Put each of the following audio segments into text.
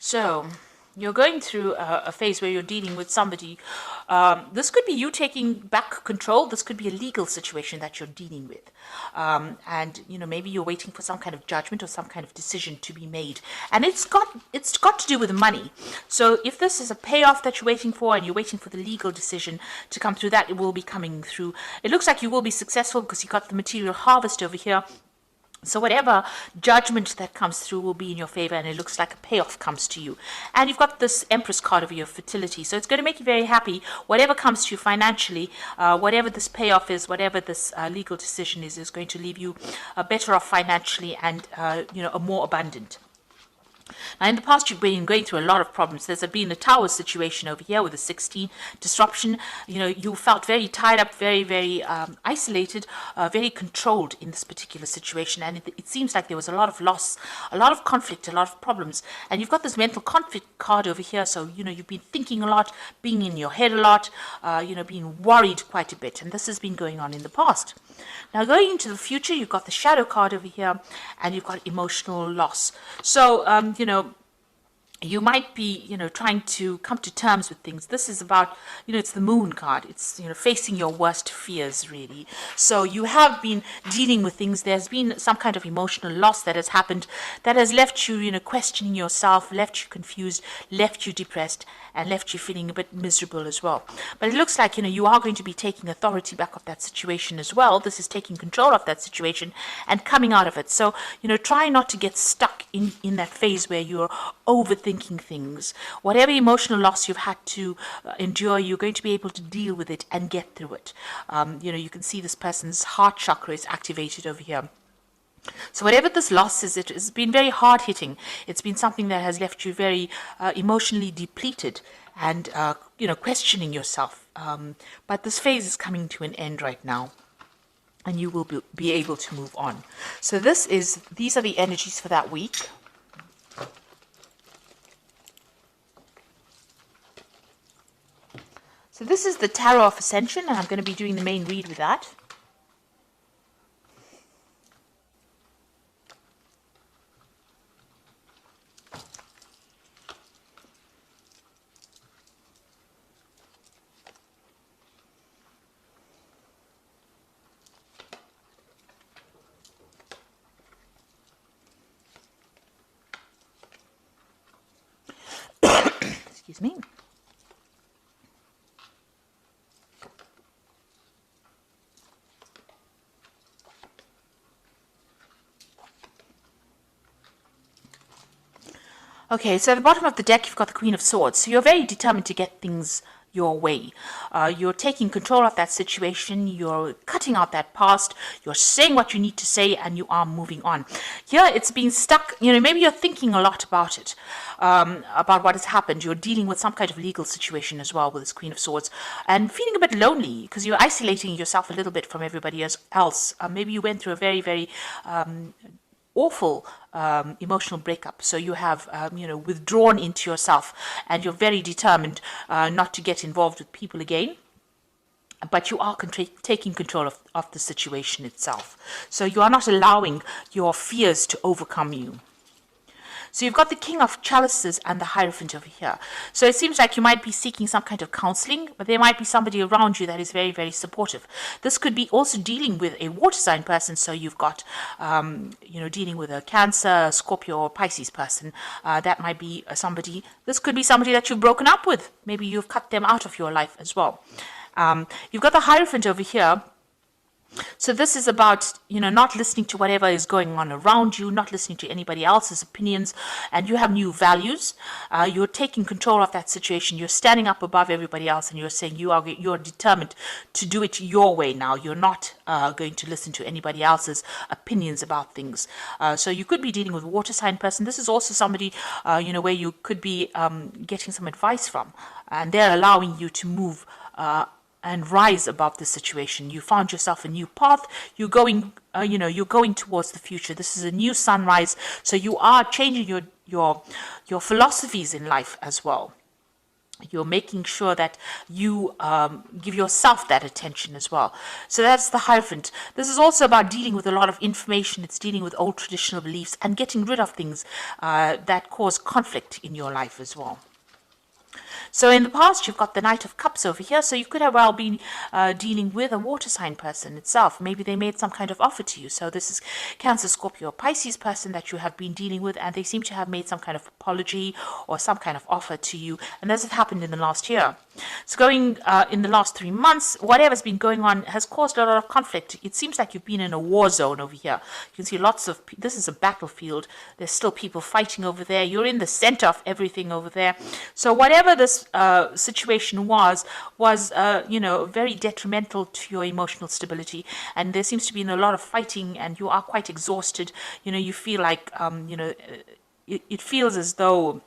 So you're going through a phase where you're dealing with somebody. This could be you taking back control. This could be a legal situation that you're dealing with. And maybe you're waiting for some kind of judgment or some kind of decision to be made. And it's got to do with money. So if this is a payoff that you're waiting for and you're waiting for the legal decision to come through, that it will be coming through. It looks like you will be successful because you got the material harvest over here. So whatever judgment that comes through will be in your favor, and it looks like a payoff comes to you. And you've got this Empress card over your fertility, so it's going to make you very happy. Whatever comes to you financially, whatever this payoff is, whatever this legal decision is going to leave you better off financially and a more abundant. Now, in the past, you've been going through a lot of problems. There's been a tower situation over here with a 16 disruption. You felt very tied up, very, very isolated, very controlled in this particular situation. And it seems like there was a lot of loss, a lot of conflict, a lot of problems. And you've got this mental conflict card over here. So, you've been thinking a lot, being in your head a lot, being worried quite a bit. And this has been going on in the past. Now, going into the future, you've got the shadow card over here, and you've got emotional loss. So, you might be, trying to come to terms with things. This is about, it's the moon card. It's, facing your worst fears, really. So you have been dealing with things. There's been some kind of emotional loss that has happened that has left you, questioning yourself, left you confused, left you depressed, and left you feeling a bit miserable as well. But it looks like, you are going to be taking authority back of that situation as well. This is taking control of that situation and coming out of it. So, try not to get stuck in that phase where you're overthinking things. Whatever emotional loss you've had to endure, you're going to be able to deal with it and get through it. You can see this person's heart chakra is activated over here. So whatever this loss is, it has been very hard-hitting. It's been something that has left you very emotionally depleted and, questioning yourself. But this phase is coming to an end right now, and you will be able to move on. So these are the energies for that week. So this is the Tarot of Ascension, and I'm going to be doing the main read with that. Excuse me. Okay, so at the bottom of the deck, you've got the Queen of Swords. So you're very determined to get things your way. You're taking control of that situation. You're cutting out that past. You're saying what you need to say, and you are moving on. Here, it's being stuck. Maybe you're thinking a lot about it, about what has happened. You're dealing with some kind of legal situation as well with this Queen of Swords, and feeling a bit lonely because you're isolating yourself a little bit from everybody else. Maybe you went through a very, very awful emotional breakup. So you have, withdrawn into yourself, and you're very determined not to get involved with people again. But you are taking control of the situation itself. So you are not allowing your fears to overcome you. So you've got the King of Chalices and the Hierophant over here. So it seems like you might be seeking some kind of counseling, but there might be somebody around you that is very, very supportive. This could be also dealing with a water sign person. So you've got, dealing with a Cancer, Scorpio, or Pisces person. That might be somebody. This could be somebody that you've broken up with. Maybe you've cut them out of your life as well. You've got the Hierophant over here. So this is about, not listening to whatever is going on around you, not listening to anybody else's opinions, and you have new values. You're taking control of that situation. You're standing up above everybody else, and you're saying you're determined to do it your way now. You're not going to listen to anybody else's opinions about things. So you could be dealing with a water sign person. This is also somebody, where you could be getting some advice from, and they're allowing you to move and rise above the situation. You found yourself a new path. You're going, you're going towards the future. This is a new sunrise. So you are changing your philosophies in life as well. You're making sure that you give yourself that attention as well. So that's the Hierophant. This is also about dealing with a lot of information. It's dealing with old traditional beliefs and getting rid of things that cause conflict in your life as well. So in the past, you've got the Knight of Cups over here. So you could have well been dealing with a water sign person itself. Maybe they made some kind of offer to you. So this is Cancer, Scorpio, Pisces person that you have been dealing with, and they seem to have made some kind of apology or some kind of offer to you. And this has happened in the last year. So going in the last 3 months, whatever's been going on has caused a lot of conflict. It seems like you've been in a war zone over here. You can see lots of, this is a battlefield. There's still people fighting over there. You're in the center of everything over there. So whatever this situation was very detrimental to your emotional stability. And there seems to be a lot of fighting, and you are quite exhausted. You feel like, it feels as though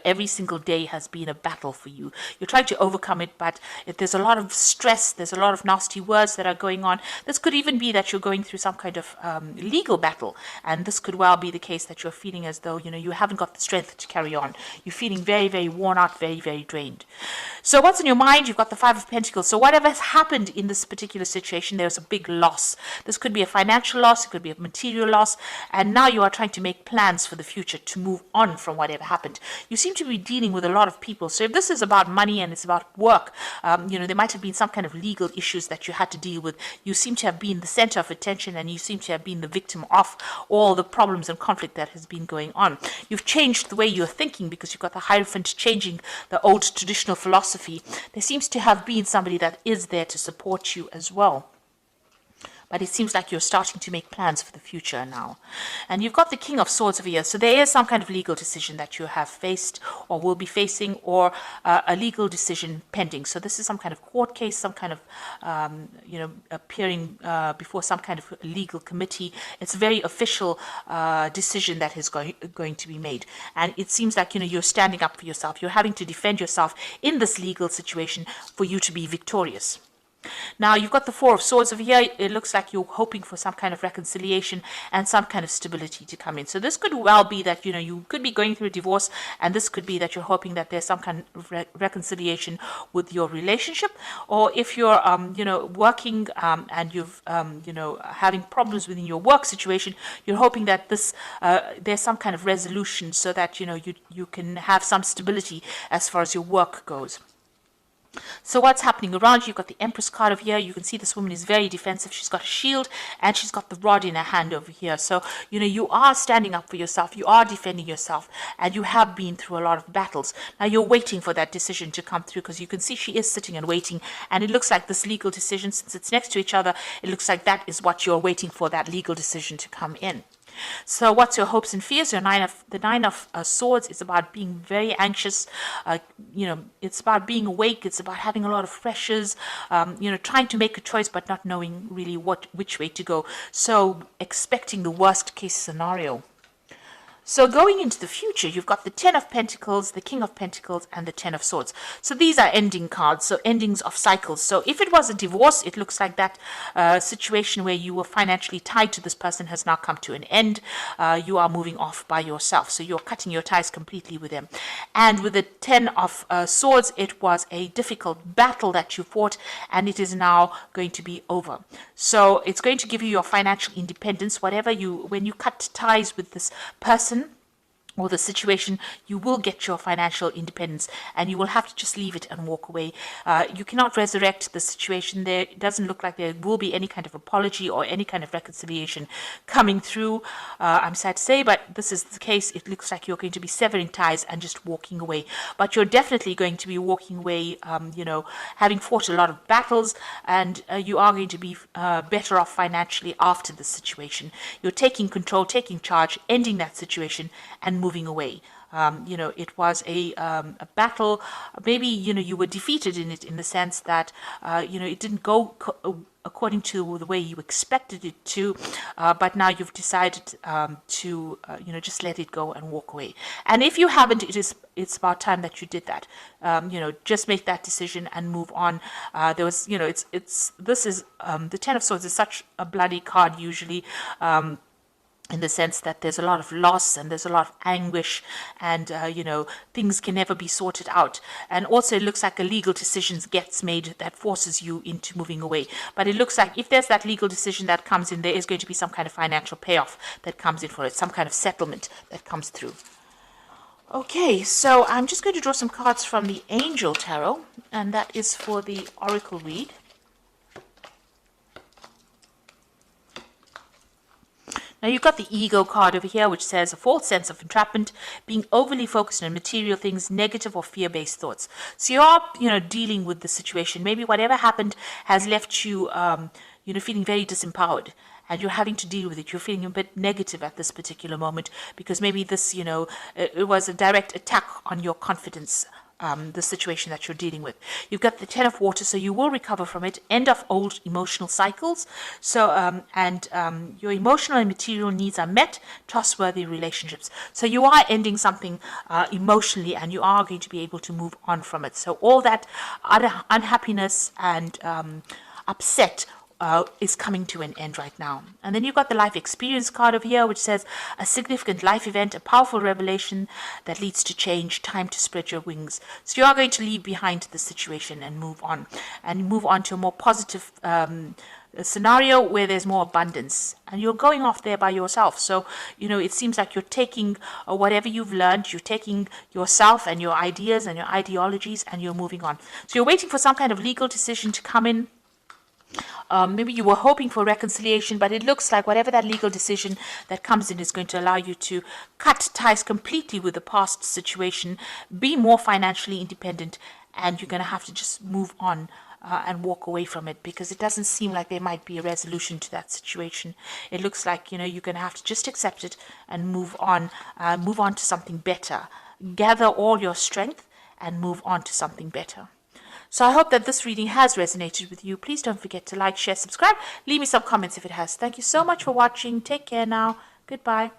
every single day has been a battle for you. You're trying to overcome it, but there's a lot of stress, there's a lot of nasty words that are going on. This could even be that you're going through some kind of legal battle, and this could well be the case that you're feeling as though, you haven't got the strength to carry on. You're feeling very, very worn out, very, very drained. So what's in your mind? You've got the Five of Pentacles. So whatever has happened in this particular situation, there's a big loss. This could be a financial loss, it could be a material loss, and now you are trying to make plans for the future to move on from whatever happened. You seem to be dealing with a lot of people. So if this is about money and it's about work, there might have been some kind of legal issues that you had to deal with. You seem to have been the center of attention, and you seem to have been the victim of all the problems and conflict that has been going on. You've changed the way you're thinking because you've got the Hierophant changing the old traditional philosophy. There seems to have been somebody that is there to support you as well. But it seems like you're starting to make plans for the future now. And you've got the King of Swords over here. So there is some kind of legal decision that you have faced or will be facing, or a legal decision pending. So this is some kind of court case, some kind of, appearing before some kind of legal committee. It's a very official decision that is going to be made. And it seems like, you're standing up for yourself. You're having to defend yourself in this legal situation for you to be victorious. Now, you've got the Four of Swords over here. It looks like you're hoping for some kind of reconciliation and some kind of stability to come in. So this could well be that, you could be going through a divorce, and this could be that you're hoping that there's some kind of reconciliation with your relationship. Or if you're, working and you've, having problems within your work situation, you're hoping that there's some kind of resolution so that, you can have some stability as far as your work goes. So what's happening around you? You've got the Empress card over here. You can see this woman is very defensive. She's got a shield and she's got the rod in her hand over here. So, you are standing up for yourself. You are defending yourself, and you have been through a lot of battles. Now you're waiting for that decision to come through, because you can see she is sitting and waiting. And it looks like this legal decision, since it's next to each other, it looks like that is what you're waiting for, that legal decision to come in. So what's your hopes and fears? The Nine of Swords is about being very anxious. It's about being awake. It's about having a lot of pressures, trying to make a choice but not knowing really which way to go. So expecting the worst case scenario. So going into the future, you've got the Ten of Pentacles, the King of Pentacles, and the Ten of Swords. So these are ending cards, so endings of cycles. So if it was a divorce, it looks like that situation where you were financially tied to this person has now come to an end. You are moving off by yourself. So you're cutting your ties completely with them. And with the Ten of Swords, it was a difficult battle that you fought, and it is now going to be over. So it's going to give you your financial independence. When you cut ties with this person or the situation, you will get your financial independence, and you will have to just leave it and walk away. You cannot resurrect the situation there. It doesn't look like there will be any kind of apology or any kind of reconciliation coming through. I'm sad to say, but this is the case. It looks like you're going to be severing ties and just walking away. But you're definitely going to be walking away, having fought a lot of battles, and you are going to be better off financially after this situation. You're taking control, taking charge, ending that situation, and moving away. It was a battle. Maybe, you were defeated in it, in the sense that, it didn't go according to the way you expected it to, but now you've decided to, just let it go and walk away. And if you haven't, it's about time that you did that. Just make that decision and move on. The Ten of Swords is such a bloody card usually. in the sense that there's a lot of loss and there's a lot of anguish, and things can never be sorted out. And also it looks like a legal decision gets made that forces you into moving away. But it looks like if there's that legal decision that comes in, there is going to be some kind of financial payoff that comes in for it, some kind of settlement that comes through. Okay, so I'm just going to draw some cards from the Angel Tarot, and that is for the Oracle read. Now you've got the Ego card over here, which says a false sense of entrapment, being overly focused on material things, negative or fear-based thoughts. So you are, dealing with the situation. Maybe whatever happened has left you, feeling very disempowered, and you're having to deal with it. You're feeling a bit negative at this particular moment because maybe this, it was a direct attack on your confidence. The situation that you're dealing with. You've got the Ten of Water, so you will recover from it. End of old emotional cycles. So, your emotional and material needs are met. Trustworthy relationships. So you are ending something emotionally, and you are going to be able to move on from it. So all that unhappiness and upset is coming to an end right now. And then you've got the life experience card over here, which says a significant life event, a powerful revelation that leads to change, time to spread your wings. So you are going to leave behind the situation and move on to a more positive scenario where there's more abundance, and you're going off there by yourself. So it seems like you're taking whatever you've learned, you're taking yourself and your ideas and your ideologies, and you're moving on. So you're waiting for some kind of legal decision to come in. Maybe you were hoping for reconciliation, but it looks like whatever that legal decision that comes in is going to allow you to cut ties completely with the past situation, be more financially independent, and you're going to have to just move on and walk away from it, because it doesn't seem like there might be a resolution to that situation. It looks like you're going to have to just accept it and move on to something better. Gather all your strength and move on to something better. So I hope that this reading has resonated with you. Please don't forget to like, share, subscribe. Leave me some comments if it has. Thank you so much for watching. Take care now. Goodbye.